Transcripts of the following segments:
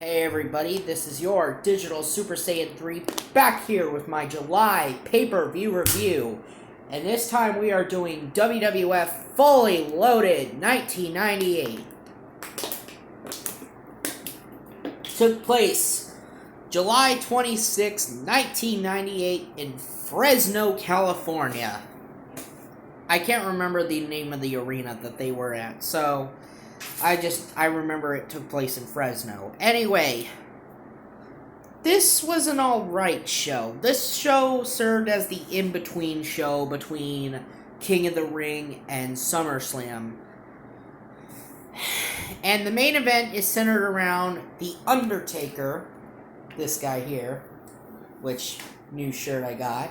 Hey everybody, this is your Digital Super Saiyan 3 back here with my July pay-per-view review. And this time we are doing WWF Fully Loaded 1998. Took place July 26, 1998 in Fresno, California. I can't remember the name of the arena that they were at, so I remember it took place in Fresno. Anyway, this was an alright show. This show served as the in-between show between King of the Ring and SummerSlam. And the main event is centered around The Undertaker, this guy here, which new shirt I got,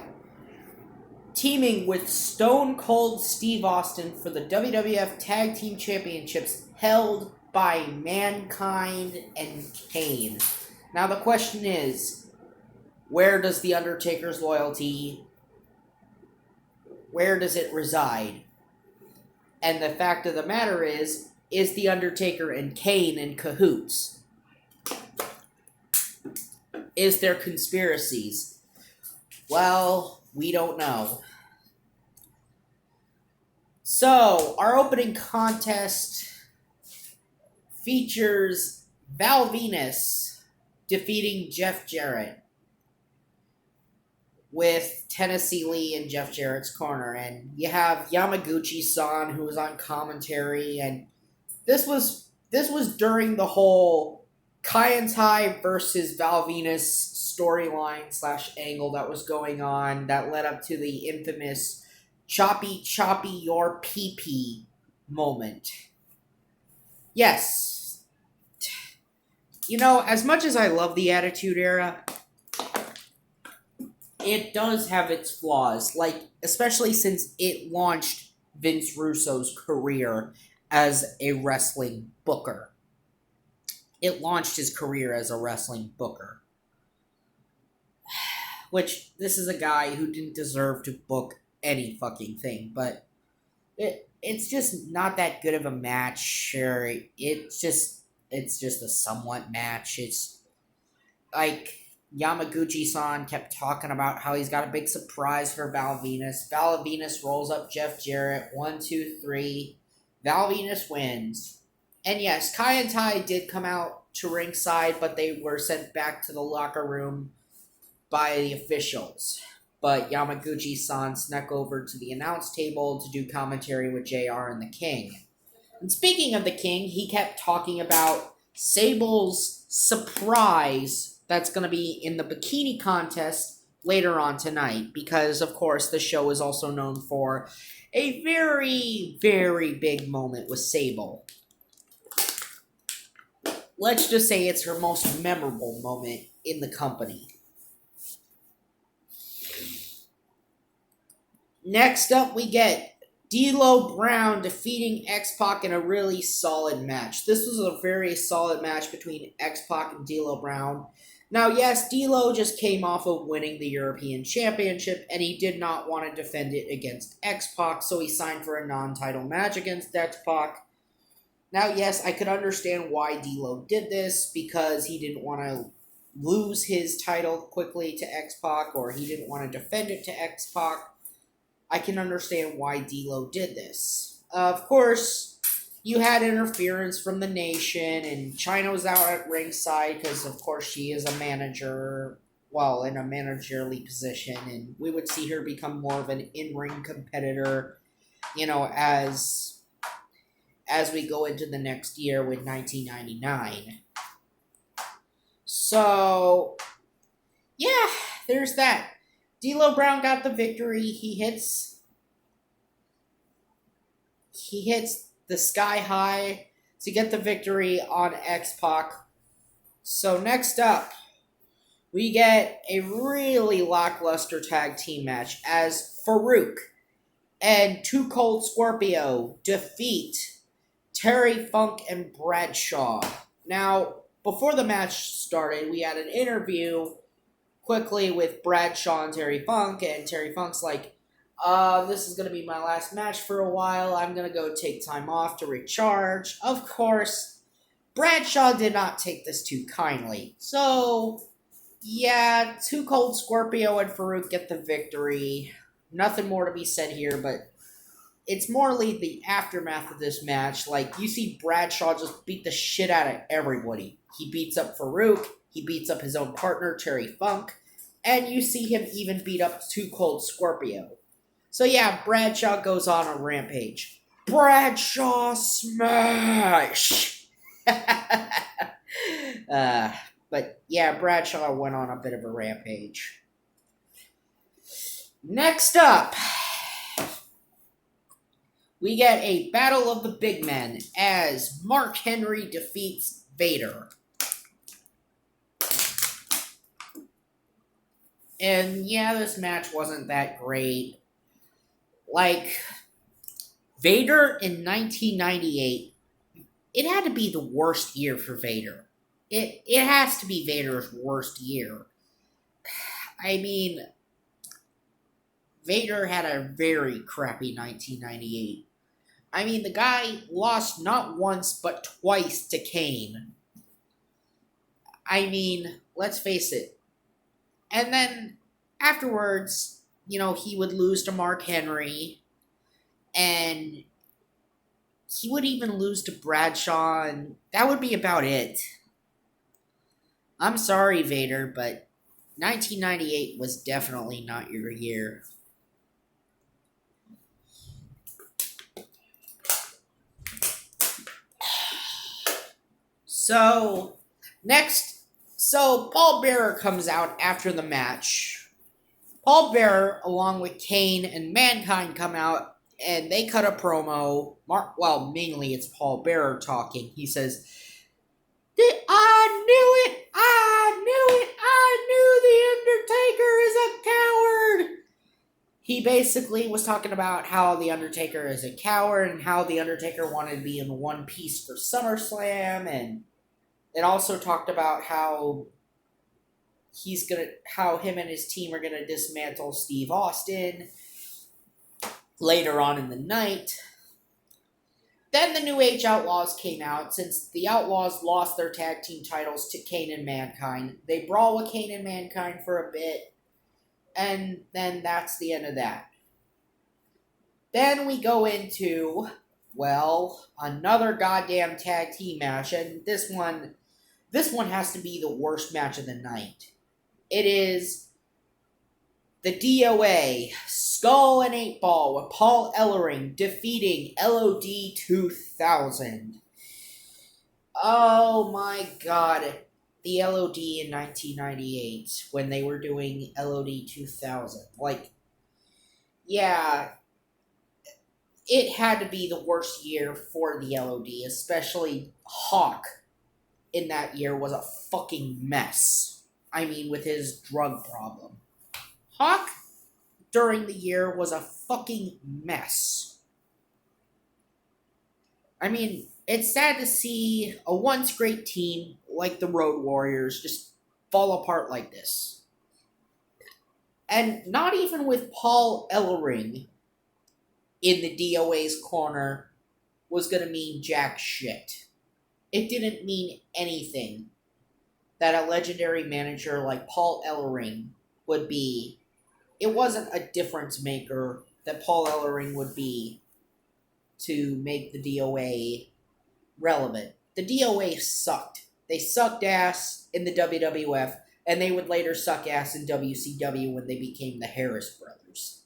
teaming with Stone Cold Steve Austin for the WWF Tag Team Championships held by Mankind and Kane. Now the question is, where does The Undertaker's loyalty, where does it reside? And the fact of the matter is The Undertaker and Kane in cahoots? Is there conspiracies? Well, we don't know. So, our opening contest features Val Venus defeating Jeff Jarrett with Tennessee Lee in Jeff Jarrett's corner. And you have Yamaguchi-san, who was on commentary, and this was during the whole Kaientai versus Val Venus storyline / angle that was going on that led up to the infamous choppy your pee-pee moment. Yes. You know, as much as I love the Attitude Era, it does have its flaws, like, especially since it launched Vince Russo's career as a wrestling booker. It launched his career as a wrestling booker. Which, this is a guy who didn't deserve to book any fucking thing, but it's just not that good of a match, or it's just a somewhat match. It's like Yamaguchi-san kept talking about how he's got a big surprise for Val Venus. Val Venus rolls up Jeff Jarrett, 1, 2, 3. Val Venus wins. And yes, Kaientai did come out to ringside, but they were sent back to the locker room by the officials. But Yamaguchi-san snuck over to the announce table to do commentary with JR and the King. And speaking of the King, he kept talking about Sable's surprise that's going to be in the bikini contest later on tonight. Because, of course, the show is also known for a very, very big moment with Sable. Let's just say it's her most memorable moment in the company. Next up, we get D'Lo Brown defeating X-Pac in a really solid match. This was a very solid match between X-Pac and D'Lo Brown. Now, yes, D'Lo just came off of winning the European Championship, and he did not want to defend it against X-Pac, so he signed for a non-title match against X-Pac. Now, yes, I could understand why D'Lo did this, because he didn't want to lose his title quickly to X-Pac, or he didn't want to defend it to X-Pac. I can understand why D'Lo did this. Of course, you had interference from the Nation, and Chyna was out at ringside because, of course, she is a manager, well, in a managerially position, and we would see her become more of an in-ring competitor, you know, as we go into the next year with 1999. So, yeah, there's that. D'Lo Brown got the victory. He hits the sky high to get the victory on X-Pac. So next up, we get a really lackluster tag team match as Farouk and Too Cold Scorpio defeat Terry Funk and Bradshaw. Now, before the match started, we had an interview quickly with Bradshaw and Terry Funk, and Terry Funk's like, this is going to be my last match for a while. I'm going to go take time off to recharge. Of course, Bradshaw did not take this too kindly. So, yeah, Too Cold Scorpio and Farouk get the victory. Nothing more to be said here, but it's morely the aftermath of this match. Like, you see Bradshaw just beat the shit out of everybody. He beats up Farouk, he beats up his own partner, Terry Funk, and you see him even beat up Too Cold Scorpio. So yeah, Bradshaw goes on a rampage. Bradshaw smash! But yeah, Bradshaw went on a bit of a rampage. Next up, we get a battle of the big men as Mark Henry defeats Vader. And yeah, this match wasn't that great. Like, Vader in 1998, it had to be the worst year for Vader. It has to be Vader's worst year. I mean, Vader had a very crappy 1998. I mean, the guy lost not once, but twice to Kane. I mean, let's face it. And then afterwards, he would lose to Mark Henry, and he would even lose to Bradshaw, and that would be about it. I'm sorry, Vader, but 1998 was definitely not your year. So, Paul Bearer comes out after the match. Paul Bearer, along with Kane and Mankind, come out, and they cut a promo. Mainly it's Paul Bearer talking. He says, I knew it! I knew the Undertaker is a coward! He basically was talking about how the Undertaker is a coward and how the Undertaker wanted to be in one piece for SummerSlam, and it also talked about how him and his team are gonna dismantle Steve Austin later on in the night. Then the New Age Outlaws came out. Since the Outlaws lost their tag team titles to Kane and Mankind, they brawl with Kane and Mankind for a bit, and then that's the end of that. Then we go into, another goddamn tag team match, and this one has to be the worst match of the night. It is the DOA, Skull and 8-Ball, with Paul Ellering defeating LOD 2000. Oh my god. The LOD in 1998, when they were doing LOD 2000. It had to be the worst year for the LOD, especially Hawk in that year was a fucking mess. I mean, with his drug problem. Hawk, during the year, was a fucking mess. I mean, it's sad to see a once great team like the Road Warriors just fall apart like this. And not even with Paul Ellering in the DOA's corner was going to mean jack shit. It didn't mean anything that a legendary manager like Paul Ellering would be. It wasn't a difference maker that Paul Ellering would be to make the DOA relevant. The DOA sucked. They sucked ass in the WWF, and they would later suck ass in WCW when they became the Harris Brothers.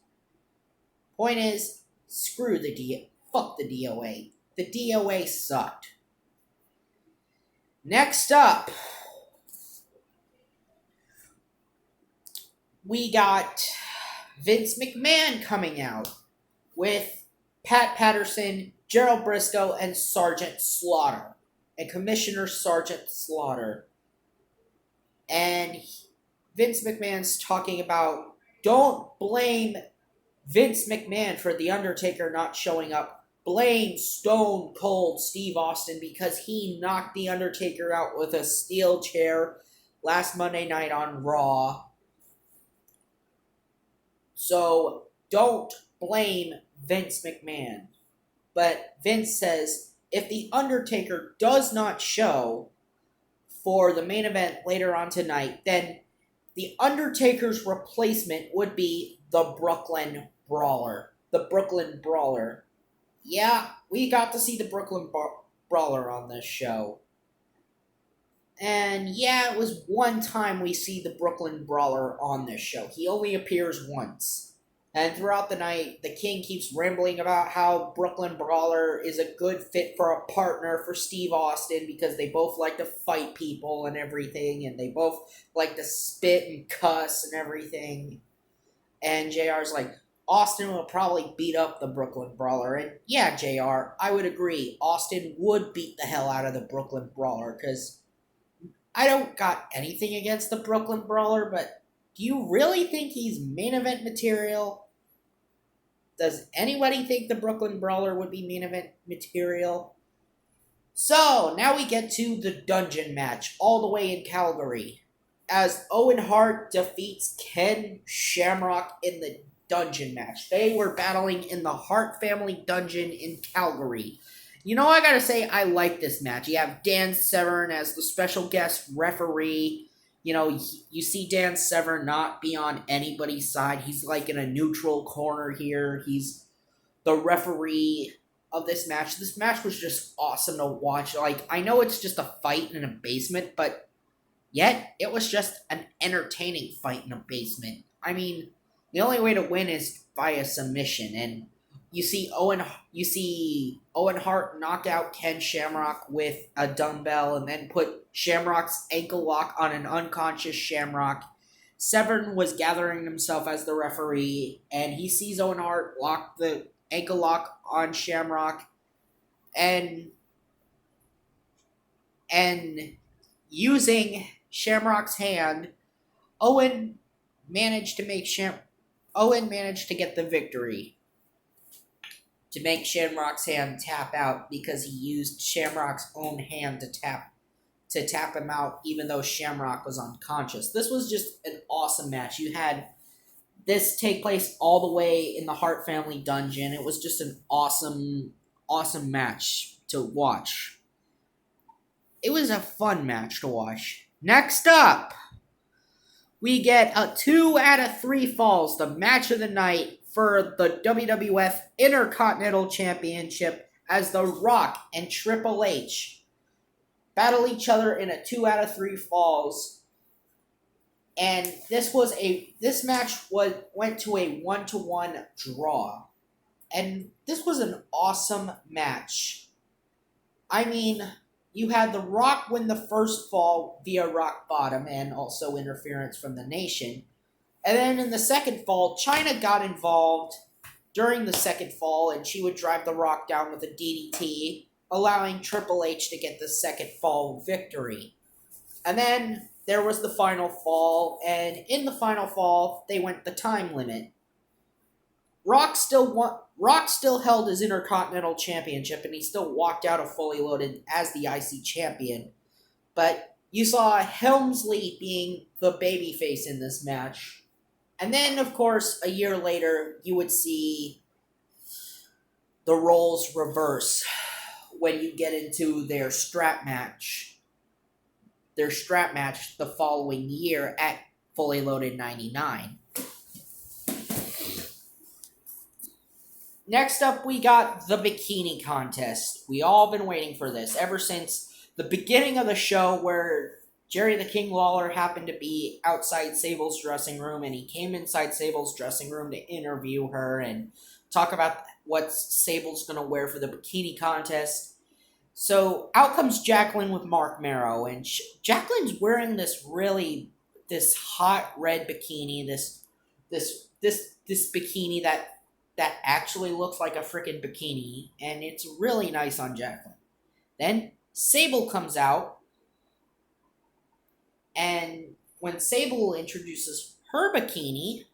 Point is, screw the DOA. Fuck the DOA. The DOA sucked. Next up, we got Vince McMahon coming out with Pat Patterson, Gerald Briscoe, and Sergeant Slaughter. And Commissioner Sergeant Slaughter. And Vince McMahon's talking about, don't blame Vince McMahon for The Undertaker not showing up. Blame Stone Cold Steve Austin because he knocked The Undertaker out with a steel chair last Monday night on Raw. So don't blame Vince McMahon. But Vince says, if The Undertaker does not show for the main event later on tonight, then The Undertaker's replacement would be the Brooklyn Brawler. The Brooklyn Brawler. Yeah, we got to see the Brooklyn Brawler on this show. And yeah, it was one time we see the Brooklyn Brawler on this show. He only appears once. And throughout the night, the King keeps rambling about how Brooklyn Brawler is a good fit for a partner for Steve Austin because they both like to fight people and everything, and they both like to spit and cuss and everything. And JR's like, Austin will probably beat up the Brooklyn Brawler. And yeah, JR, I would agree. Austin would beat the hell out of the Brooklyn Brawler because I don't got anything against the Brooklyn Brawler, but do you really think he's main event material? Does anybody think the Brooklyn Brawler would be main event material? So, now we get to the dungeon match, all the way in Calgary, as Owen Hart defeats Ken Shamrock in the dungeon match. They were battling in the Hart family dungeon in Calgary. You know, I gotta say, I like this match. You have Dan Severn as the special guest referee. You know, you see Dan Severn not be on anybody's side. He's like in a neutral corner here. He's the referee of this match. This match was just awesome to watch. Like, I know it's just a fight in a basement, but yet it was just an entertaining fight in a basement. I mean, the only way to win is via submission, and you see Owen Hart knock out Ken Shamrock with a dumbbell and then put Shamrock's ankle lock on an unconscious Shamrock. Severn was gathering himself as the referee, and he sees Owen Hart lock the ankle lock on Shamrock, and using Shamrock's hand, Owen managed to get the victory. To make Shamrock's hand tap out because he used Shamrock's own hand to tap him out even though Shamrock was unconscious. This was just an awesome match. You had this take place all the way in the Hart family dungeon. It was just an awesome match to watch. It was a fun match to watch. Next up, we get a 2 out of 3 falls, the match of the night for the WWF Intercontinental Championship, as The Rock and Triple H battle each other in a 2 out of 3 falls. And this match went to a 1-1 draw. And this was an awesome match. I mean, you had The Rock win the first fall via rock bottom and also interference from the Nation. And then in the second fall, Chyna got involved during the second fall, and she would drive The Rock down with a DDT, allowing Triple H to get the second fall victory. And then there was the final fall, and in the final fall, they went the time limit. Rock still held his Intercontinental Championship, and he still walked out of Fully Loaded as the IC champion. But you saw Helmsley being the babyface in this match. And then, of course, a year later, you would see the roles reverse when you get into their strap match. Their strap match the following year at Fully Loaded 99. Next up, we got the bikini contest. We all been waiting for this ever since the beginning of the show, where Jerry the King Lawler happened to be outside Sable's dressing room, and he came inside Sable's dressing room to interview her and talk about what Sable's going to wear for the bikini contest. So out comes Jacqueline with Mark Marrow, and Jacqueline's wearing this hot red bikini, this bikini that actually looks like a freaking bikini, and it's really nice on Jacqueline. Then Sable comes out, and when Sable introduces her bikini,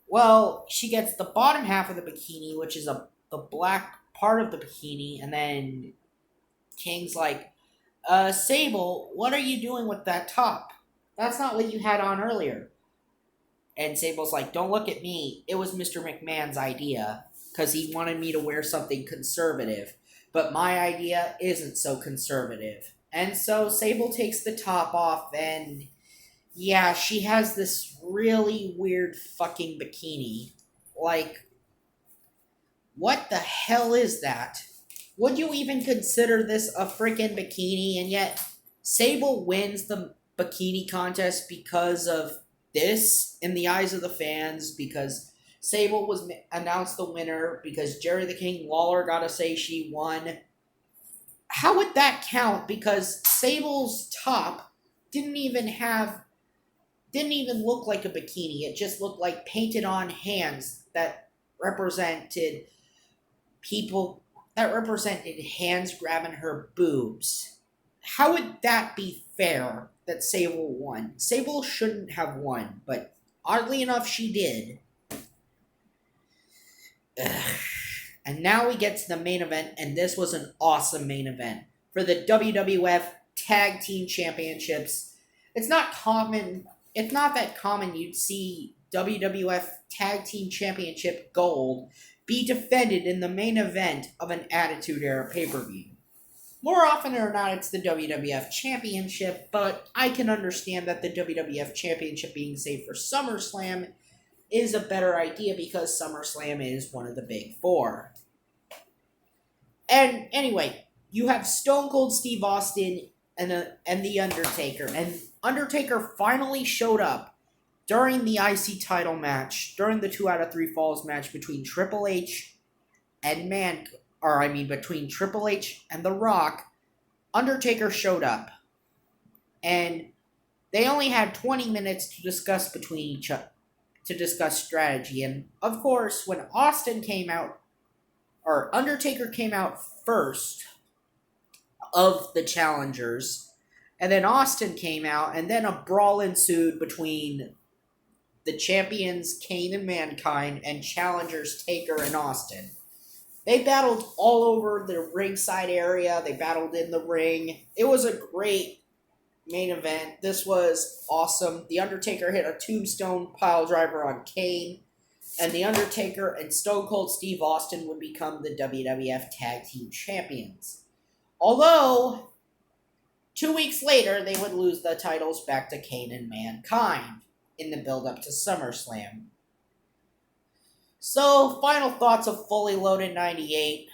well, she gets the bottom half of the bikini, which is the black part of the bikini, and then King's like, Sable, what are you doing with that top? That's not what you had on earlier. And Sable's like, don't look at me. It was Mr. McMahon's idea. because he wanted me to wear something conservative. But my idea isn't so conservative. And so Sable takes the top off, and yeah, she has this really weird fucking bikini. Like, what the hell is that? Would you even consider this a freaking bikini? And yet, Sable wins the bikini contest because of this in the eyes of the fans, because Sable was announced the winner, because Jerry the King Lawler got to say she won. How would that count? Because Sable's top didn't even look like a bikini. It just looked like painted on hands that represented hands grabbing her boobs. How would that be fair that Sable won? Sable shouldn't have won, but oddly enough, she did. Ugh. And now we get to the main event, and this was an awesome main event. For the WWF Tag Team Championships, it's not that common you'd see WWF Tag Team Championship Gold be defended in the main event of an Attitude Era pay-per-view. More often than not, it's the WWF Championship, but I can understand that the WWF Championship being saved for SummerSlam is a better idea because SummerSlam is one of the big four. And anyway, you have Stone Cold Steve Austin and The Undertaker. And Undertaker finally showed up during the IC title match, during the 2 out of 3 falls match between Triple H and between Triple H and The Rock. Undertaker showed up. And they only had 20 minutes to discuss strategy. And of course, when Undertaker came out first of the challengers, and then Austin came out, and then a brawl ensued between the champions Kane and Mankind and challengers Taker and Austin. They battled all over the ringside area. They battled in the ring. It was a great main event. This was awesome. The Undertaker hit a tombstone piledriver on Kane, and The Undertaker and Stone Cold Steve Austin would become the WWF Tag Team Champions. Although, 2 weeks later, they would lose the titles back to Kane and Mankind in the build-up to SummerSlam. So, final thoughts of Fully Loaded 98.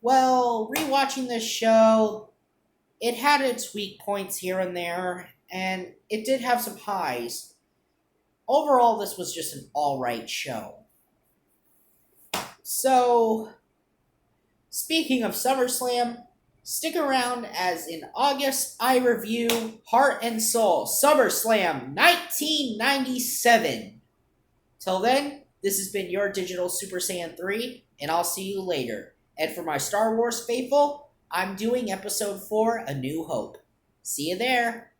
Well, rewatching this show, it had its weak points here and there, and it did have some highs. Overall, this was just an alright show. So, speaking of SummerSlam, stick around as in August I review Heart and Soul SummerSlam 1997. Till then, this has been your Digital Super Saiyan 3, and I'll see you later. And for my Star Wars faithful, I'm doing Episode 4, A New Hope. See you there.